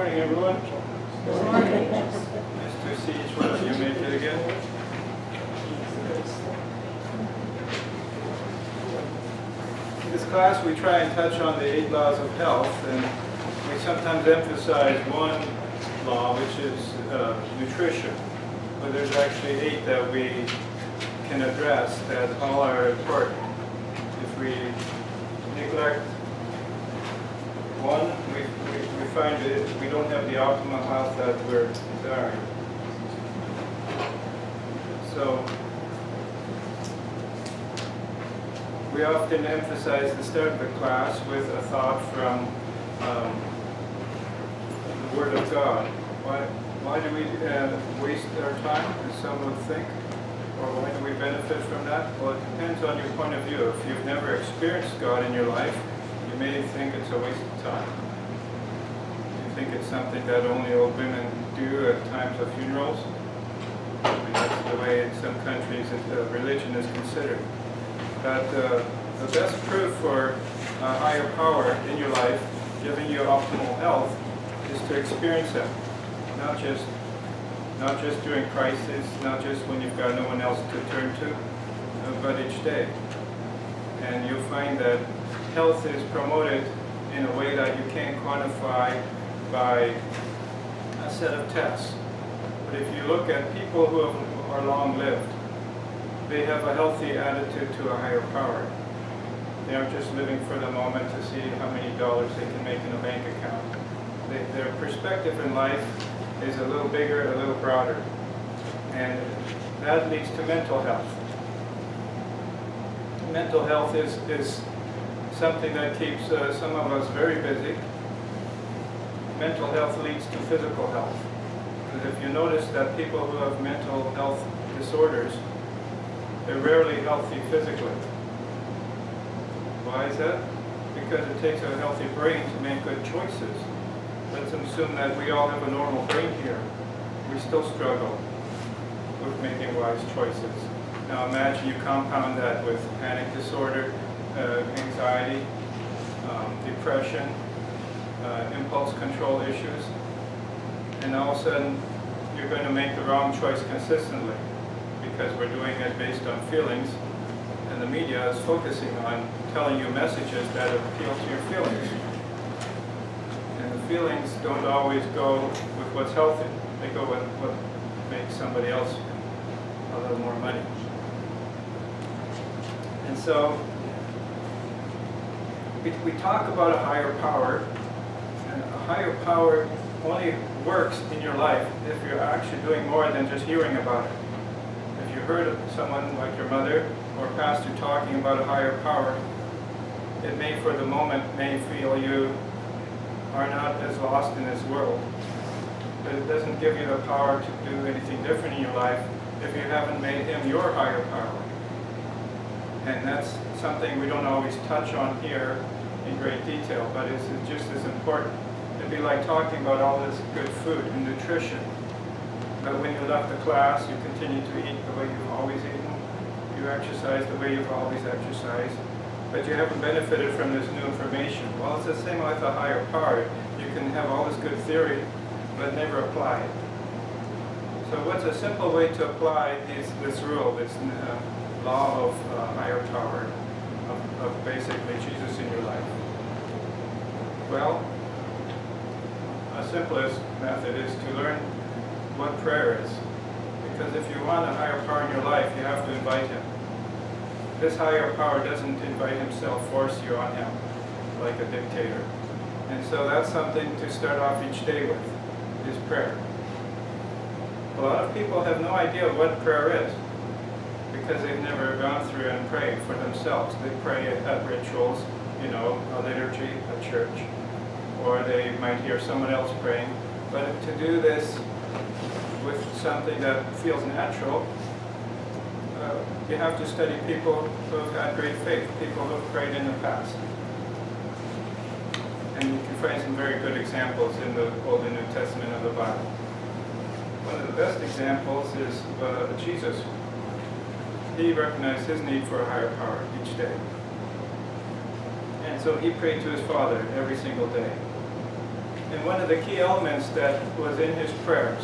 morning, everyone. Good morning. Nice to see each one of you make it again. In this class, we try and touch on the 8 laws of health, and we sometimes emphasize one law, which is nutrition. But there's actually 8 that we can address that all are important. If we neglect one, we find that we don't have the optimal health that we're desiring. So we often emphasize the start of the class with a thought from the Word of God. Why do we waste our time, as some would think? Or why do we benefit from that? Well, it depends on your point of view. If you've never experienced God in your life, you may think it's a waste of time. You think it's something that only old women do at times of funerals. I mean, that's the way in some countries religion is considered. But the best proof for a higher power in your life, giving you optimal health, is to experience it. Not just during crisis, not just when you've got no one else to turn to, but each day. And you'll find that health is promoted in a way that you can't quantify by a set of tests. But if you look at people who are long-lived, they have a healthy attitude to a higher power. They aren't just living for the moment to see how many dollars they can make in a bank account. Their perspective in life is a little bigger, a little broader. And that leads to mental health. Mental health is something that keeps some of us very busy. Mental health leads to physical health. Because if you notice that people who have mental health disorders, they're rarely healthy physically. Why is that? Because it takes a healthy brain to make good choices. Let's assume that we all have a normal brain here. We still struggle with making wise choices. Now imagine you compound that with panic disorder, anxiety, depression, impulse control issues, and all of a sudden you're going to make the wrong choice consistently because we're doing it based on feelings, and the media is focusing on telling you messages that appeal to your feelings. Feelings don't always go with what's healthy. They go with what makes somebody else a little more money. And so we talk about a higher power, and a higher power only works in your life if you're actually doing more than just hearing about it. If you heard of someone like your mother or pastor talking about a higher power, it may for the moment feel you are not as lost in this world. But it doesn't give you the power to do anything different in your life if you haven't made him your higher power. And that's something we don't always touch on here in great detail, but it's just as important. It'd be like talking about all this good food and nutrition. But when you left the class, you continue to eat the way you've always eaten. You exercise the way you've always exercised. But you haven't benefited from this new information. Well, it's the same with a higher power. You can have all this good theory, but never apply it. So what's a simple way to apply this rule, this law of higher power, of basically Jesus in your life? Well, a simplest method is to learn what prayer is. Because if you want a higher power in your life, you have to invite him. This higher power doesn't invite himself, force you on him, like a dictator. And so that's something to start off each day with, is prayer. A lot of people have no idea what prayer is, because they've never gone through and prayed for themselves. They pray at rituals, a liturgy, a church, or they might hear someone else praying. But to do this with something that feels natural, you have to study people who have had great faith, people who have prayed in the past. And you can find some very good examples in the Old and New Testament of the Bible. One of the best examples is Jesus. He recognized his need for a higher power each day. And so he prayed to his Father every single day. And one of the key elements that was in his prayers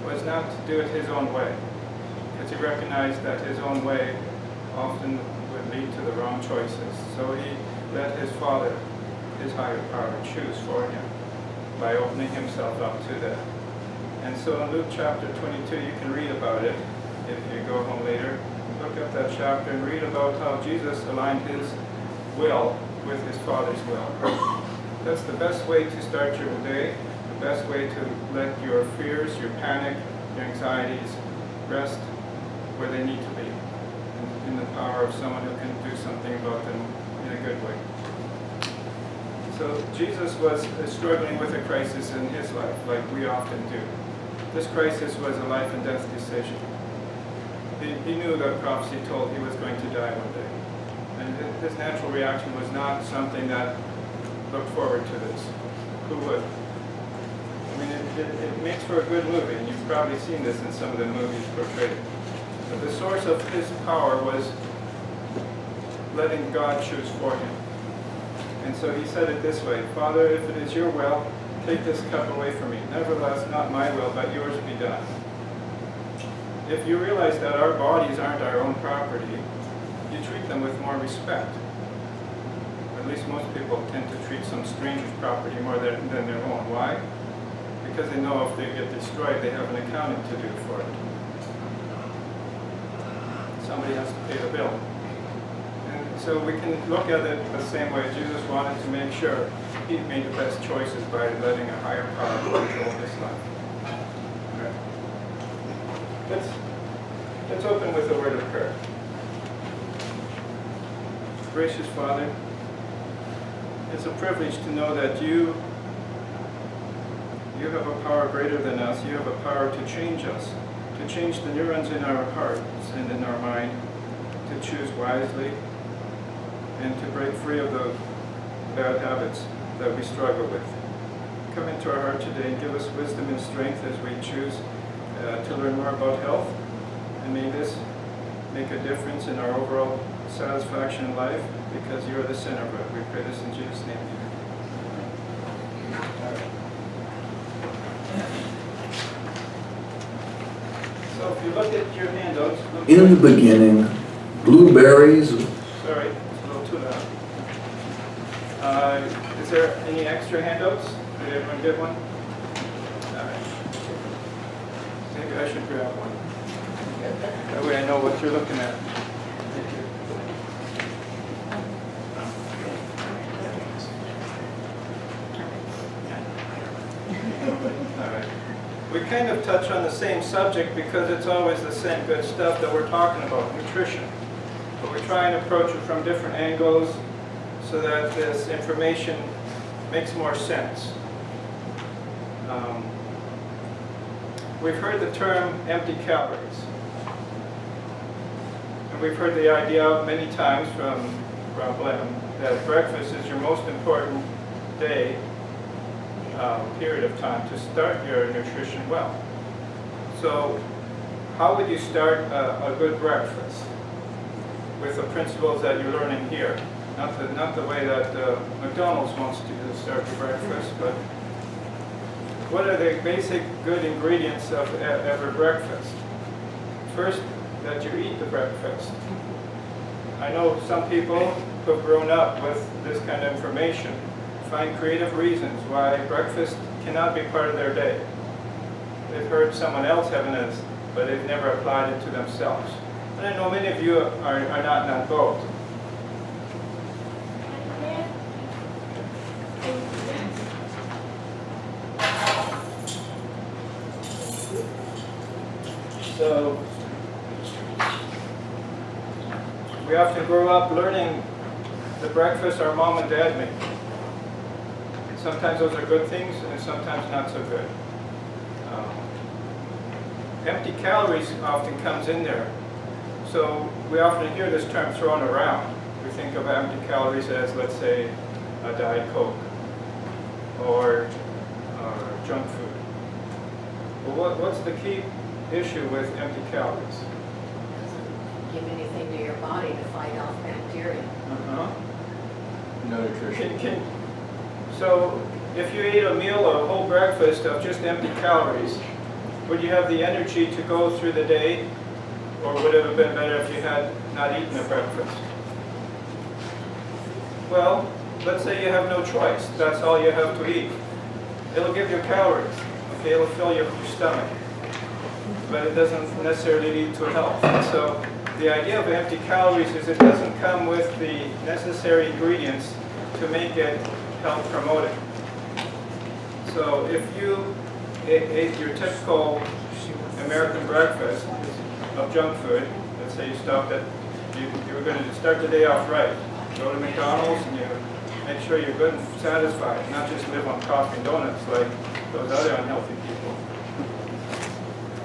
was not to do it his own way, because he recognized that his own way often would lead to the wrong choices. So he let his Father, his higher power, choose for him by opening himself up to that. And so in Luke chapter 22, you can read about it if you go home later. Look up that chapter and read about how Jesus aligned his will with his Father's will. That's the best way to start your day, the best way to let your fears, your panic, your anxieties rest where they need to be, in the power of someone who can do something about them in a good way. So Jesus was struggling with a crisis in his life, like we often do. This crisis was a life and death decision. He knew that prophecy told he was going to die one day. And his natural reaction was not something that looked forward to this. Who would? I mean, it makes for a good movie, and you've probably seen this in some of the movies portrayed. But the source of his power was letting God choose for him. And so he said it this way, Father, if it is your will, take this cup away from me. Nevertheless, not my will, but yours be done. If you realize that our bodies aren't our own property, you treat them with more respect. At least most people tend to treat some stranger's property more than their own. Why? Because they know if they get destroyed, they have an accounting to do for it. Somebody has to pay the bill. And so we can look at it the same way. Jesus wanted to make sure he made the best choices by letting a higher power control his life. Right. Let's open with a word of prayer. Gracious Father, it's a privilege to know that you have a power greater than us. You have a power to change us, to change the neurons in our hearts and in our mind, to choose wisely, and to break free of the bad habits that we struggle with. Come into our heart today and give us wisdom and strength as we choose to learn more about health, and may this make a difference in our overall satisfaction in life, because you are the center of it. We pray this in Jesus' name. So if you look at your handouts... In the beginning, blueberries... Sorry, it's a little too loud. Is there any extra handouts? Did everyone get one? All right. Maybe I should grab one. That way I know what you're looking at. Thank you. All right. We kind of touch on the same subject because it's always the same good stuff that we're talking about, nutrition. But we try and approach it from different angles so that this information makes more sense. We've heard the term empty calories. And we've heard the idea many times from Glenn that breakfast is your most important day, period of time to start your nutrition well. So how would you start a good breakfast with the principles that you're learning here? Not the way that McDonald's wants to start your breakfast, but what are the basic good ingredients of every breakfast? First, that you eat the breakfast. I know some people who've grown up with this kind of information find creative reasons why breakfast cannot be part of their day. They've heard someone else having this, but they've never applied it to themselves. And I know many of you are not in that boat. So we often grow up learning the breakfast our mom and dad make. Sometimes those are good things, and sometimes not so good. Empty calories often comes in there. So we often hear this term thrown around. We think of empty calories as, let's say, a Diet Coke or junk food. Well, what's the key issue with empty calories? Doesn't give anything to your body to fight off bacteria. Uh-huh. No nutrition. So if you ate a meal or a whole breakfast of just empty calories, would you have the energy to go through the day, or would it have been better if you had not eaten a breakfast? Well, let's say you have no choice. That's all you have to eat. It'll give you calories. Okay, it'll fill your stomach. But it doesn't necessarily lead to health. So the idea of empty calories is it doesn't come with the necessary ingredients to make it health promoting. So if you ate your typical American breakfast of junk food, let's say you stopped at, you were going to start the day off right. Go to McDonald's and you make sure you're good and satisfied, not just live on coffee and donuts like those other unhealthy people.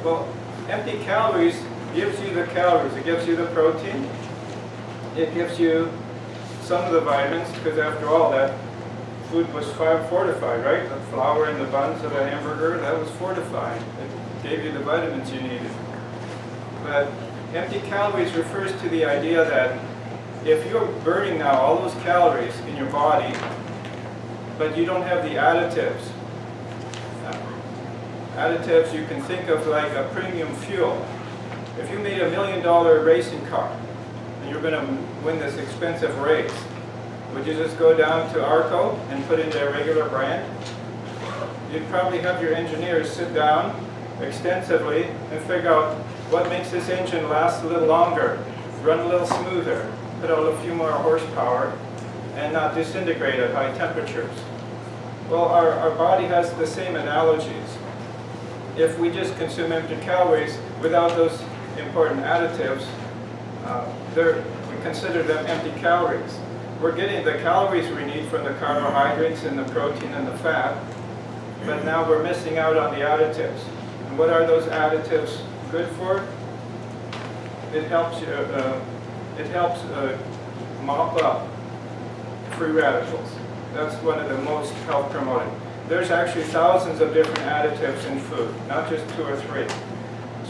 Well, empty calories gives you the calories. It gives you the protein. It gives you some of the vitamins, because after all, that food was fortified, right? The flour in the buns of a hamburger, that was fortified. It gave you the vitamins you needed. But empty calories refers to the idea that if you're burning now all those calories in your body, but you don't have the additives, additives you can think of like a premium fuel. If you made $1 million racing car and you're going to win this expensive race, would you just go down to Arco and put in their regular brand? You'd probably have your engineers sit down extensively and figure out what makes this engine last a little longer, run a little smoother, put out a few more horsepower, and not disintegrate at high temperatures. Well, our body has the same analogies. If we just consume empty calories without those important additives, we consider them empty calories. We're getting the calories we need from the carbohydrates and the protein and the fat, but now we're missing out on the additives. And what are those additives good for? It helps mop up free radicals. That's one of the most health promoting. There's actually thousands of different additives in food, not just 2 or 3.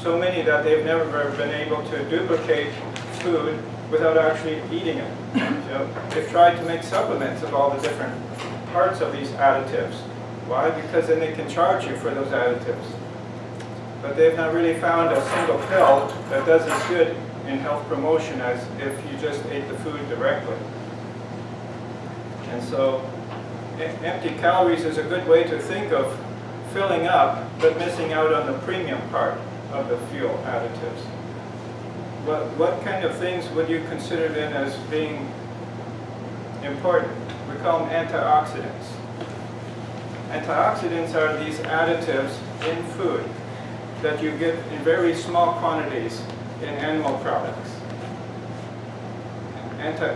So many that they've never been able to duplicate food without actually eating it. So they've tried to make supplements of all the different parts of these additives. Why? Because then they can charge you for those additives. But they've not really found a single pill that does as good in health promotion as if you just ate the food directly. And so empty calories is a good way to think of filling up but missing out on the premium part of the fuel additives. What kind of things would you consider then as being important? We call them antioxidants. Antioxidants are these additives in food that you get in very small quantities in animal products.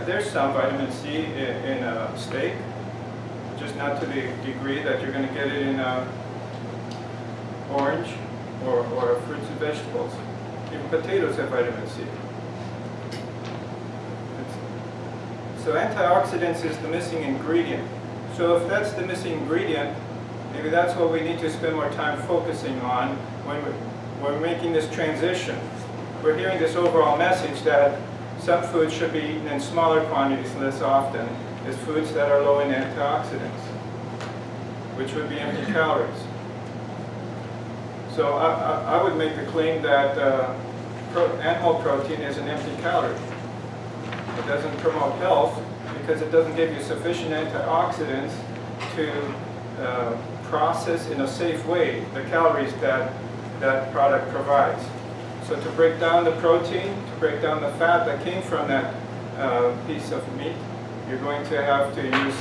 There's some vitamin C in a steak, just not to the degree that you're going to get it in orange or fruits and vegetables. Even potatoes have vitamin C. So antioxidants is the missing ingredient. So if that's the missing ingredient, maybe that's what we need to spend more time focusing on when we're making this transition. We're hearing this overall message that some foods should be eaten in smaller quantities less often as foods that are low in antioxidants, which would be empty calories. So I would make the claim that animal protein is an empty calorie. It doesn't promote health because it doesn't give you sufficient antioxidants to process in a safe way the calories that that product provides. So to break down the protein, to break down the fat that came from that piece of meat, you're going to have to use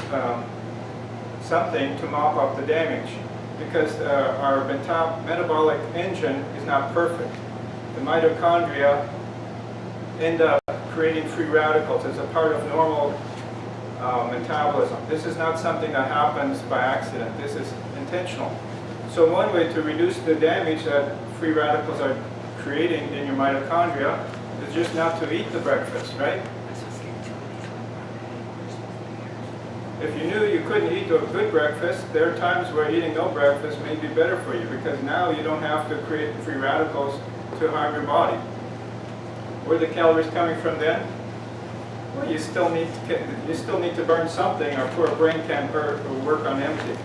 something to mop up the damage, because our metabolic engine is not perfect. The mitochondria end up creating free radicals as a part of normal metabolism. This is not something that happens by accident. This is intentional. So one way to reduce the damage that free radicals are creating in your mitochondria is just not to eat the breakfast, right? If you knew you couldn't eat a good breakfast, there are times where eating no breakfast may be better for you, because now you don't have to create free radicals to harm your body. Where are the calories coming from then? Well, you still need to burn something, or poor brain can't work on empty.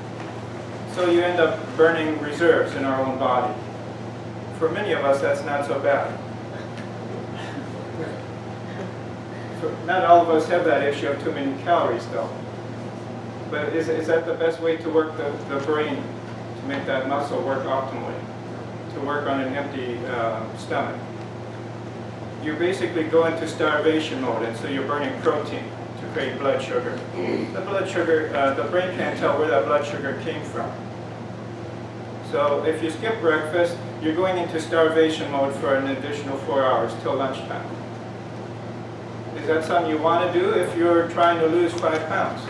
So you end up burning reserves in our own body. For many of us, that's not so bad. Not all of us have that issue of too many calories, though. But is that the best way to work the brain, to make that muscle work optimally, to work on an empty stomach? You basically go into starvation mode, and so you're burning protein to create blood sugar. The blood sugar, the brain can't tell where that blood sugar came from. So if you skip breakfast, you're going into starvation mode for an additional 4 hours till lunchtime. Is that something you want to do if you're trying to lose 5 pounds?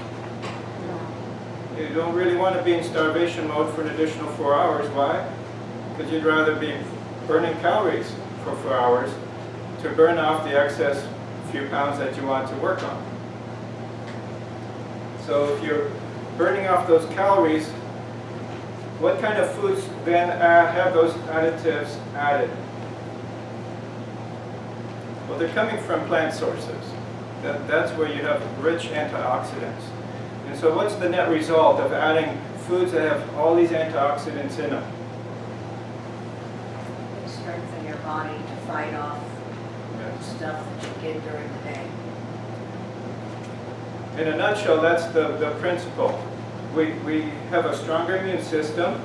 You don't really want to be in starvation mode for an additional 4 hours. Why? Because you'd rather be burning calories for 4 hours to burn off the excess few pounds that you want to work on. So if you're burning off those calories, what kind of foods then have those additives added? Well, they're coming from plant sources. That's where you have rich antioxidants. And so what's the net result of adding foods that have all these antioxidants in them? They strengthen your body to fight off stuff that you get during the day. In a nutshell, that's the principle. We have a stronger immune system.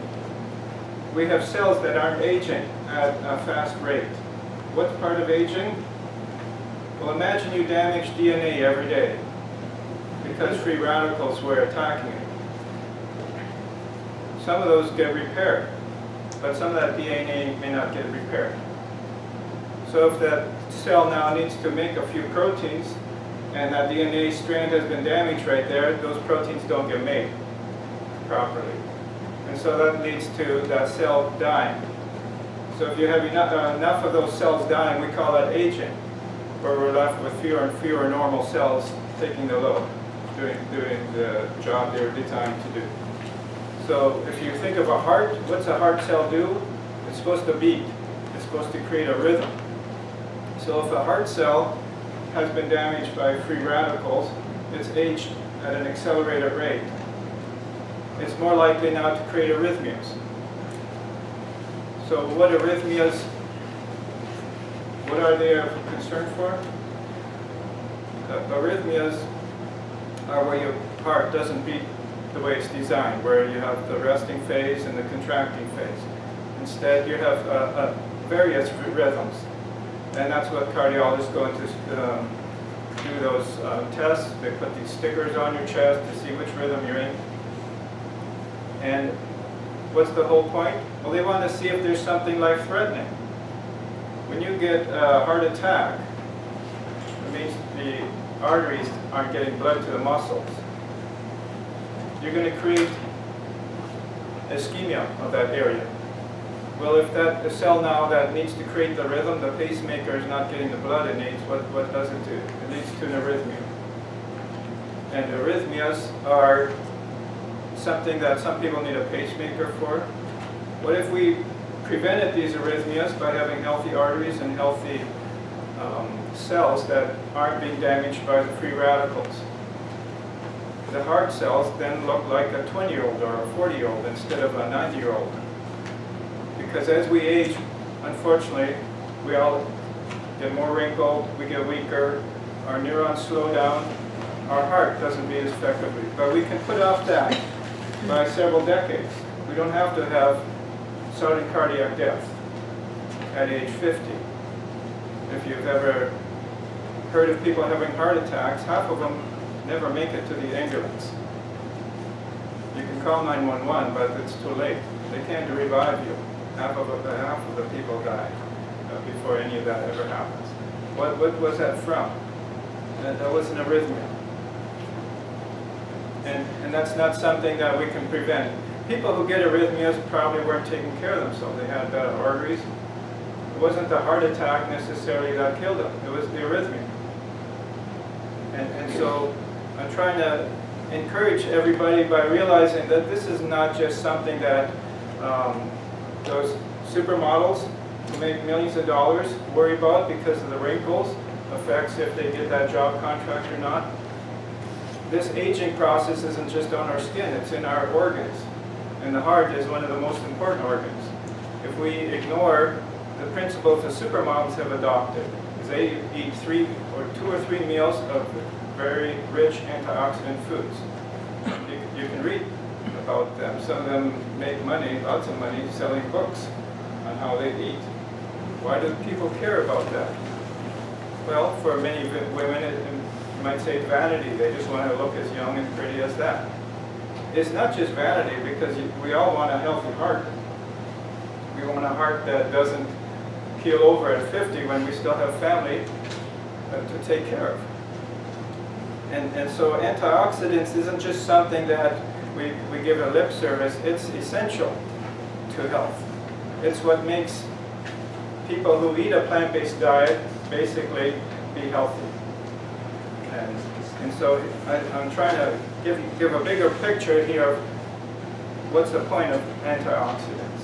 We have cells that aren't aging at a fast rate. What's part of aging? Well, imagine you damage DNA every day because free radicals were attacking it. Some of those get repaired, but some of that DNA may not get repaired. So if that cell now needs to make a few proteins, and that DNA strand has been damaged right there, those proteins don't get made properly. And so that leads to that cell dying. So if you have enough of those cells dying, we call that aging, where we're left with fewer and fewer normal cells taking the load, doing the job they were designed to do. So if you think of a heart, what's a heart cell do? It's supposed to beat. It's supposed to create a rhythm. So if a heart cell has been damaged by free radicals, it's aged at an accelerated rate. It's more likely now to create arrhythmias. So what arrhythmias, what are they of concern for? Arrhythmias are where your heart doesn't beat the way it's designed, where you have the resting phase and the contracting phase. Instead, you have various rhythms. And that's what cardiologists go into do those tests. They put these stickers on your chest to see which rhythm you're in. And what's the whole point? Well, they want to see if there's something life-threatening. When you get a heart attack, it means the arteries aren't getting blood to the muscles. You're going to create ischemia of that area. Well, if the cell now that needs to create the rhythm, the pacemaker is not getting the blood it needs, what does it do? It leads to an arrhythmia. And arrhythmias are something that some people need a pacemaker for. What if we prevented these arrhythmias by having healthy arteries and healthy cells that aren't being damaged by the free radicals? The heart cells then look like a 20-year-old or a 40-year-old instead of a 90-year-old. Because as we age, unfortunately, we all get more wrinkled, we get weaker, our neurons slow down, our heart doesn't beat as effectively. But we can put off that by several decades. We don't have to have sudden cardiac death at age 50. If you've ever heard of people having heart attacks, half of them never make it to the ambulance. You can call 911, but it's too late. They can't revive you. Half of the people die before any of that ever happens. What was that from? That was an arrhythmia. And that's not something that we can prevent. People who get arrhythmias probably weren't taking care of themselves. They had bad arteries. It wasn't the heart attack necessarily that killed them. It was the arrhythmia. And so I'm trying to encourage everybody by realizing that this is not just something that those supermodels who make millions of dollars worry about because of the wrinkles, affects if they get that job contract or not. This aging process isn't just on our skin, it's in our organs. And the heart is one of the most important organs. If we ignore the principles the supermoms have adopted, is they eat 2 or 3 meals of very rich antioxidant foods. You can read about them. Some of them make money, lots of money, selling books on how they eat. Why do people care about that? Well, for many women, you might say vanity. They just want to look as young and pretty as that. It's not just vanity, because we all want a healthy heart. We want a heart that doesn't keel over at 50 when we still have family to take care of. And so antioxidants isn't just something that we give a lip service. It's essential to health. It's what makes people who eat a plant-based diet basically be healthy. And so I'm trying to give a bigger picture here of what's the point of antioxidants.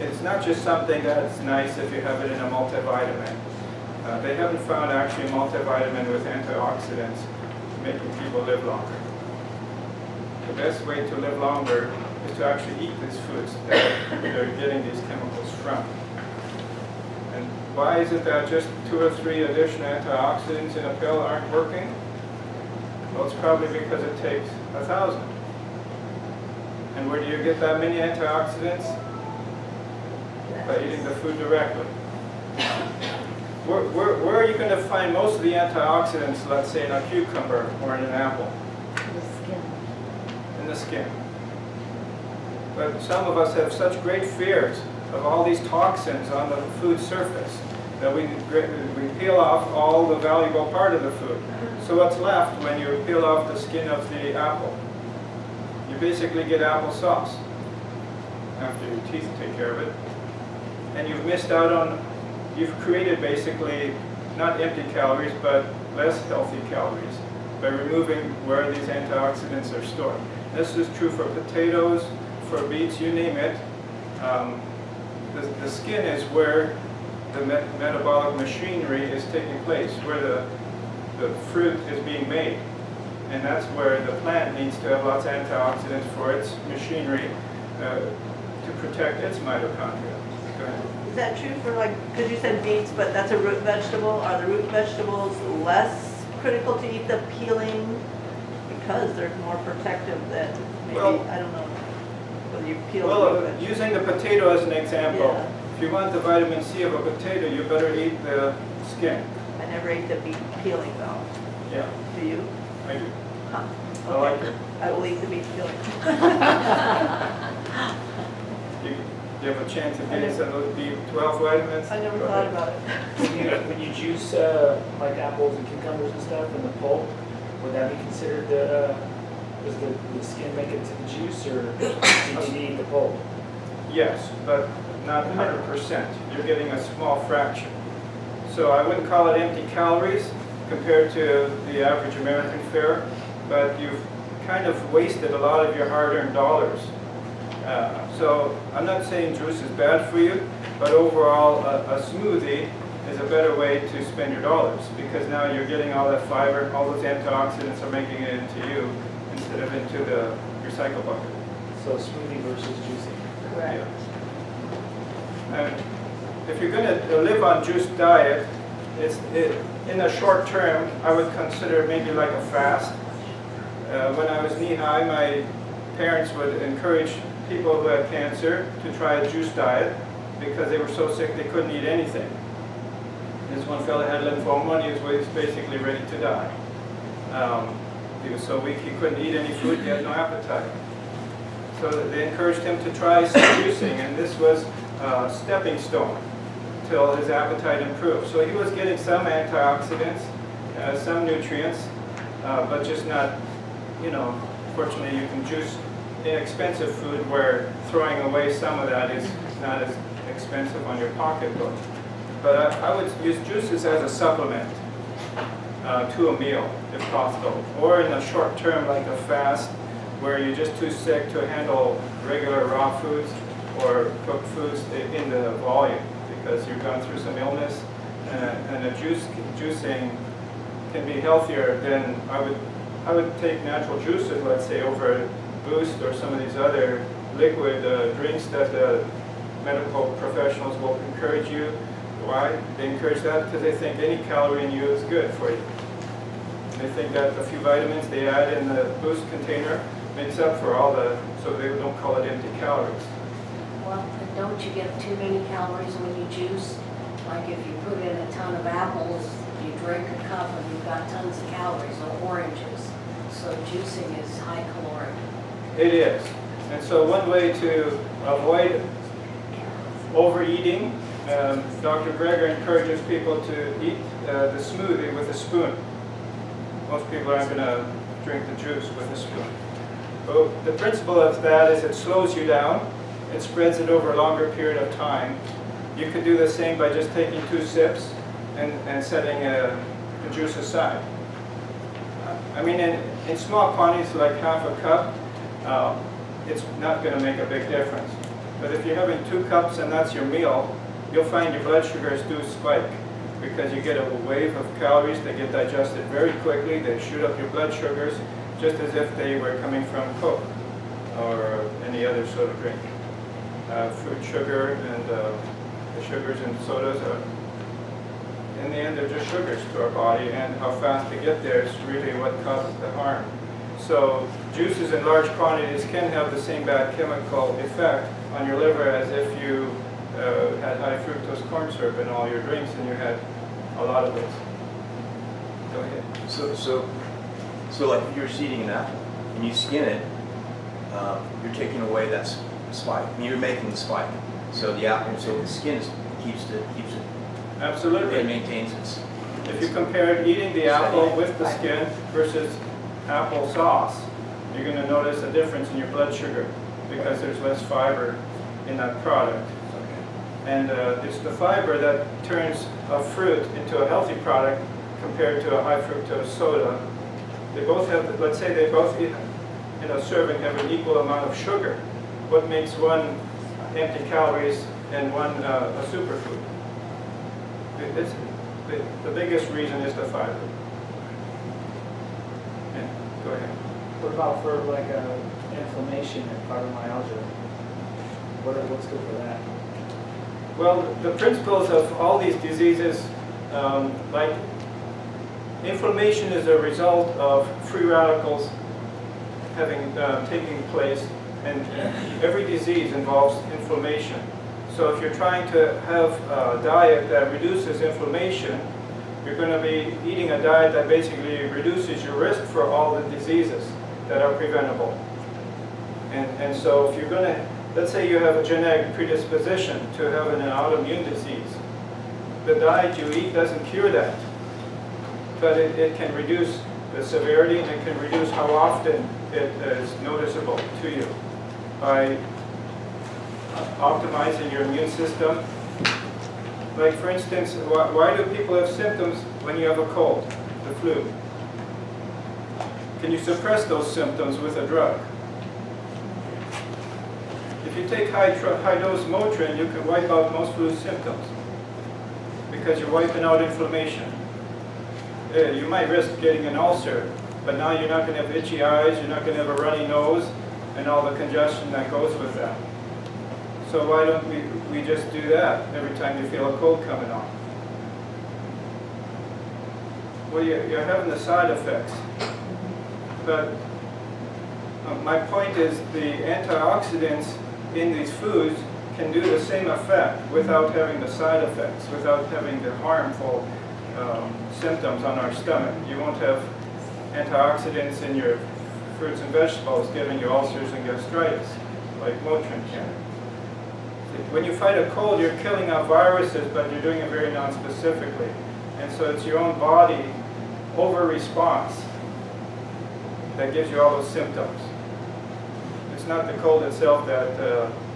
It's not just something that's nice if you have it in a multivitamin. They haven't found actually a multivitamin with antioxidants making people live longer. The best way to live longer is to actually eat these foods that they're getting these chemicals from. And why is it that just 2 or 3 additional antioxidants in a pill aren't working? Well, it's probably because it takes 1,000. And where do you get that many antioxidants? By eating the food directly. Where are you going to find most of the antioxidants, let's say in a cucumber or in an apple? The skin. In the skin. But some of us have such great fears of all these toxins on the food surface that we peel off all the valuable part of the food. So what's left when you peel off the skin of the apple? You basically get applesauce after your teeth take care of it. And you've missed out on, you've created basically not empty calories, but less healthy calories by removing where these antioxidants are stored. This is true for potatoes, for beets, you name it. The skin is where the metabolic machinery is taking place, where the fruit is being made. And that's where the plant needs to have lots of antioxidants for its machinery to protect its mitochondria. Go ahead. Is that true for, like, because you said beets, but that's a root vegetable? Are the root vegetables less critical to eat the peeling because they're more protective than maybe, Well, I don't know, whether you peel the root Well, vegetable? using the potato as an example, Yeah. if you want the vitamin C of a potato, you better eat the skin. I never ate the beet peeling though. Yeah, Do you? I do. Huh. I like Okay. it. I will eat the beet peeling. You have a chance of getting some of those B12 vitamins? I never Go thought ahead. about it. When you juice like apples and cucumbers and stuff and the pulp, would that be considered does the skin make it to the juice, or do you need to eat the pulp? Yes, but not 100%. You're getting a small fraction. So I wouldn't call it empty calories compared to the average American fare, but you've kind of wasted a lot of your hard-earned dollars. So I'm not saying juice is bad for you, but overall a smoothie is a better way to spend your dollars, because now you're getting all that fiber, all those antioxidants are making it into you instead of into the recycle bucket. So smoothie versus juicing. Correct. And if you're going to live on juice diet, in the short term, I would consider maybe like a fast. When I was knee-high, my parents would encourage people who had cancer to try a juice diet because they were so sick they couldn't eat anything. This one fellow had lymphoma and he was basically ready to die. He was so weak he couldn't eat any food, he had no appetite. So they encouraged him to try some juicing, and this was a stepping stone till his appetite improved. So he was getting some antioxidants, some nutrients, but just not, fortunately you can juice inexpensive food where throwing away some of that is not as expensive on your pocketbook. But I would use juices as a supplement to a meal, if possible. Or in a short term, like a fast, where you're just too sick to handle regular raw foods or cooked foods in the volume, because you've gone through some illness. And juicing can be healthier than I would take natural juices, let's say, over Boost or some of these other liquid drinks that the medical professionals will encourage you. Why? They encourage that because they think any calorie in you is good for you. They think that a few vitamins they add in the boost container makes up for all the, so they don't call it empty calories. Well, and don't you get too many calories when you juice? Like if you put in a ton of apples, you drink a cup and you've got tons of calories, or oranges. So juicing is high caloric. It is. And so one way to avoid overeating, Dr. Greger encourages people to eat the smoothie with a spoon. Most people aren't going to drink the juice with a spoon. But the principle of that is it slows you down. It spreads it over a longer period of time. You could do the same by just taking 2 sips and setting the juice aside. I mean, in small quantities, like half a cup, it's not going to make a big difference. But if you're having 2 cups and that's your meal, you'll find your blood sugars do spike because you get a wave of calories that get digested very quickly. They shoot up your blood sugars just as if they were coming from Coke or any other soda drink. Fruit sugar and the sugars in sodas are, in the end, they're just sugars to our body, and how fast they get there is really what causes the harm. So juices in large quantities can have the same bad chemical effect on your liver as if you had high fructose corn syrup in all your drinks and you had a lot of those. Go ahead. So like if you're eating an apple and you skin it, you're taking away that spike. I mean, you're making the spike. So the apple, so the skin keeps it. Absolutely. It maintains its. If you compare eating the apple with the skin versus apple sauce, you're going to notice a difference in your blood sugar because there's less fiber in that product. And it's the fiber that turns a fruit into a healthy product compared to a high fructose soda. They both have, let's say they both in a serving have an equal amount of sugar. What makes one empty calories and one a superfood? It's, the biggest reason is the fiber. Yeah, go ahead. What about for like inflammation and fibromyalgia? What's good for that? Well, the principles of all these diseases, like inflammation is a result of free radicals having taking place, and every disease involves inflammation. So if you're trying to have a diet that reduces inflammation, you're going to be eating a diet that basically reduces your risk for all the diseases that are preventable. And so if you're going to, let's say you have a genetic predisposition to having an autoimmune disease, the diet you eat doesn't cure that, but it can reduce the severity and it can reduce how often it is noticeable to you by optimizing your immune system. Like for instance, why do people have symptoms when you have a cold, the flu? Can you suppress those symptoms with a drug? If you take high-dose Motrin, you can wipe out most flu symptoms because you're wiping out inflammation. You might risk getting an ulcer, but now you're not going to have itchy eyes, you're not going to have a runny nose, and all the congestion that goes with that. So why don't we just do that every time you feel a cold coming on? Well, you're having the side effects. But my point is the antioxidants in these foods can do the same effect without having the side effects, without having the harmful symptoms on our stomach. You won't have antioxidants in your fruits and vegetables giving you ulcers and gastritis, like Motrin can. When you fight a cold, you're killing off viruses, but you're doing it very non-specifically. And so it's your own body over-response that gives you all those symptoms. It's not the cold itself that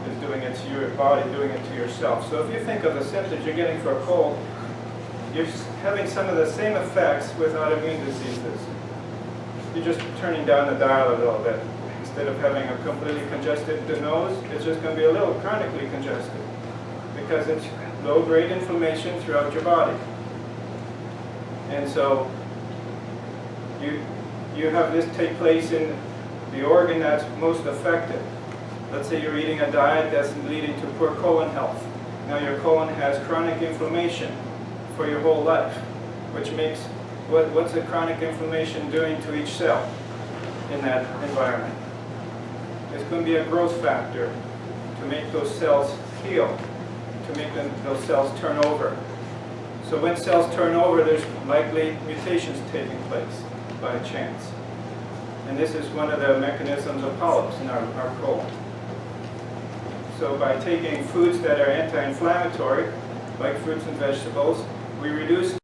is doing it to your body, doing it to yourself. So if you think of the symptoms you're getting for a cold, you're having some of the same effects with autoimmune diseases. You're just turning down the dial a little bit. Instead of having a completely congested nose, it's just going to be a little chronically congested because it's low-grade inflammation throughout your body. And so you have this take place in the organ that's most affected. Let's say you're eating a diet that's leading to poor colon health. Now your colon has chronic inflammation for your whole life, which makes, what's the chronic inflammation doing to each cell in that environment? It's going to be a growth factor to make those cells heal, to make those cells turn over. So when cells turn over, there's likely mutations taking place by chance. And this is one of the mechanisms of polyps in our colon. So by taking foods that are anti-inflammatory, like fruits and vegetables, we reduce